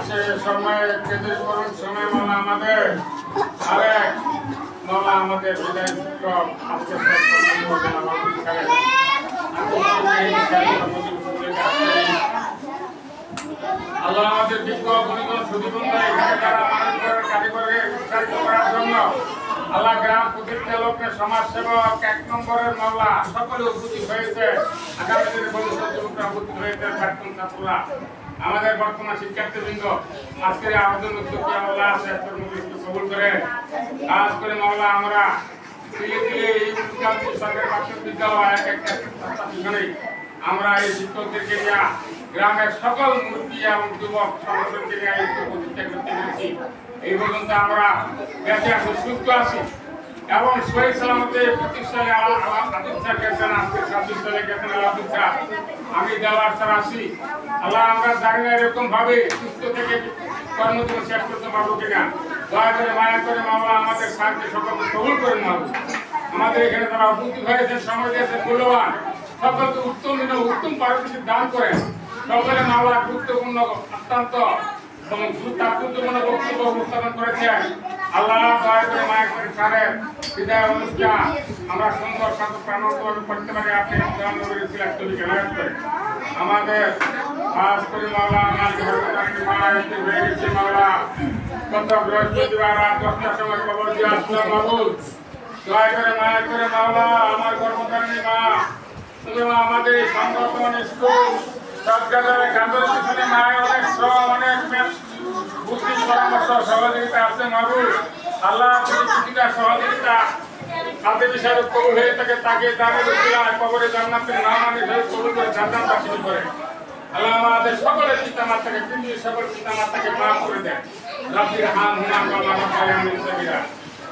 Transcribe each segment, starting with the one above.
সে সময় কেন্দ্রিক করুন সময় মালা আমাদের আরেক মালা আমাদের বিদায় শিক্ষক আজকে আল্লাহ আমাদের বিজ্ঞ গুণীজন সুদীবন্ধ এখানে যারা আমাদের কারিগরে উৎসাহিত করার জন্য আল্লাহ গ্রাম প্রতিষ্ঠা লোকের সমাজসেবক 1 নম্বরের মামলা সকলে উপস্থিত হয়েছে। আগামী দিনে ভবিষ্যৎ যুবকরা উপস্থিত হয়েছে। প্রাক্তন ছাত্ররা, আমাদের বর্তমান শিক্ষার্থীবৃন্দ, আজকের আবেদন উদ্যোগে আল্লাহ শেখর মুখে কবুল করে কাজ করে মামলা আমরা ধীরে ধীরে এই উন্নতি সরকারি প্রাথমিক বিদ্যালয় একটা প্রতিষ্ঠানে আমরা এই শিক্ষকদেরকে নিয়ে গ্রামের সকল মূর্তি এবং যুবক সংগঠনকে নিয়ে এই প্রতিষ্ঠা করতে পেরেছি। এই পর্যন্ত আমরা বেঁচে আছি, সুস্থ আছি এবং সহি সালামতে 25 সালে আদিল স্যার গেছেন, আজকে 26 সালে গেছেন আদিল স্যার, আমি দেওয়ার স্যার আছি। আল্লাহ আমরা জানি না এরকম ভাবে সুস্থ থেকে কর্মজীবন শেষ করতে পারবো কিনা। দয়া করে মায়া করে মাওলা আমাদের সাহায্য সকলকে কবুল করে মাওলা। আমাদের এখানে যারা উপস্থিত হয়েছেন, সময় দিয়েছেন মূল্যবান, সকলকে উত্তম পারদর্শিতা দান করেন। সকলে মাওলা গুরুত্বপূর্ণ অত্যন্ত তাৎপর্যপূর্ণ বক্তব্য উপস্থাপন করেছেন। আল্লাহ দয়া করে মায়া করে স্যারের বিদায় অনুষ্ঠান আমরা সুন্দর সাথে প্রাণবন্ত করতে পারি। আপনি আমাদের খাস করে মাওলা আমাদের হয়ে গেছে মাওলা। গত বৃহস্পতিবার রাত 10টার সময় খবর দিয়ে আসলাম বাবুল, দয়া করে মায়া করে মাওলা আমার কর্মচারী মা আমাদের সংগঠন স্কুল সব জায়গায় কাজের পিছনে মায়ের অনেক শ্রম, অনেক বুদ্ধি পরামর্শ সহযোগিতা আছে মাবুল। আল্লাহ প্রতিটা সহযোগিতা তাদের বিষয়ে কবুল হয়ে থাকে, তাকে দানের উসিলায় কবরে জান্নাতের নাম আনি কবুল করে জান্নাত বাসিত করে। আল্লাহ আমাদের সকলের পিতা মাতাকে, পৃথিবীর সকল পিতা মাতাকে মাফ করে দেন। রাব্বির হামহুমা কামা রাব্বায়ানি সগীরা।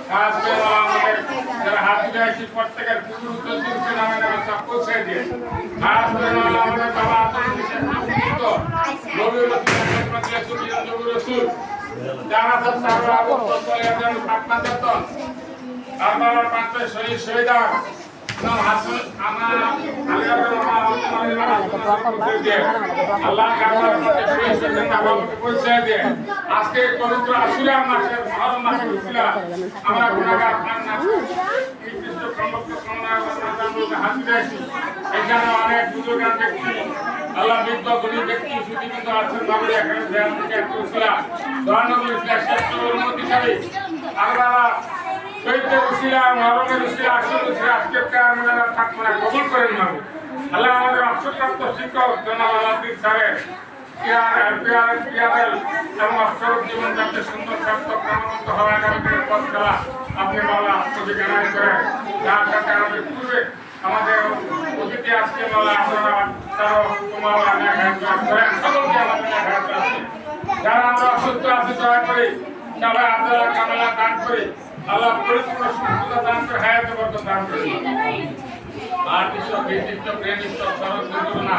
খাস করে আমাদের যারা হাত উঠাইছি প্রত্যেকের পুরো উত্তর নামে নামে সব পৌঁছে দিয়ে খাস করে আমাদের বাবা রসুল যারা তারা পাটনা যেতন তারপর পাঁচটা শহীদ শহীদার আজকে পবিত্র আশুরা মাসের মহরম মাসের উসিলা আমরা গুনাহগার এখানে অনেক বুজুর্গান ব্যক্তি, আল্লাহ বিজ্ঞ গুণী ব্যক্তি সুদীবৃন্দ আছেন বাবুরে এখানে ধ্যান থেকে একটু উসিলা দয়ানবী শ্রেষ্ঠ উন্নতিশালী আল্লাহ চৈত্র উসিলা মহরমের উসিলা আসল উসিলা আজকে প্যার মেলার থাকবো না, কবুল করেন মাবু। আল্লাহ আমাদের অবসরপ্রাপ্ত শিক্ষক জনাব আলাউদ্দিন স্যারের এবং অবসর জীবন যাতে সুন্দর সার্থক প্রাণবন্ত হওয়া আমাদের পথ খেলা আপনি মাওলা আত্মকে জানাই করেন। যার সাথে আমাদের পূর্বে আমাদের অতিথি আজকে মাওলা আপনারা সকলকে আমাদের যারা আমরা অসুস্থ আছি দয়া করে সবাই আদালা কামেলা দান করে আল্লাহ পরিপূর্ণ সুস্থতা দান করে হায়াতে বরকত দান করে। আর বিশ্ব বিশিষ্ট প্রেমিষ্ট সড়ক দুর্ঘটনা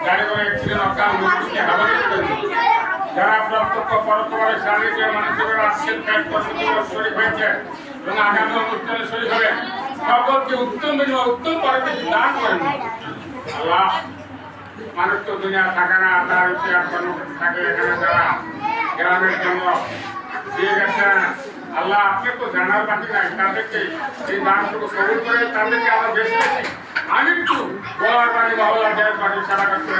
গাড়ি করে অ্যাক্সিডেন্ট অকাল মৃত্যুকে হাবাতে করে যারা প্রত্যক্ষ পরোক্ষভাবে শারীরিক মানসিক আজকের ত্যাগ কর্মজীবন শরীর হয়েছে এবং আগামী অনুষ্ঠানে শরীর হবে সকলকে উত্তম পরবর্তী দান করেন। আল্লাহ মানুষ তো দুনিয়া থাকে না, তার থাকে এখানে যারা গ্রামের জন্য দিয়ে গেছেন আল্লাহ আপনি তো জানার বাকি নাই, তাদেরকে এই দানটুকু কবুল করে তাদেরকে আরো বেশি আমি একটু বলার বাড়ি মহল্লা দেওয়ার বাড়ি সারা করতে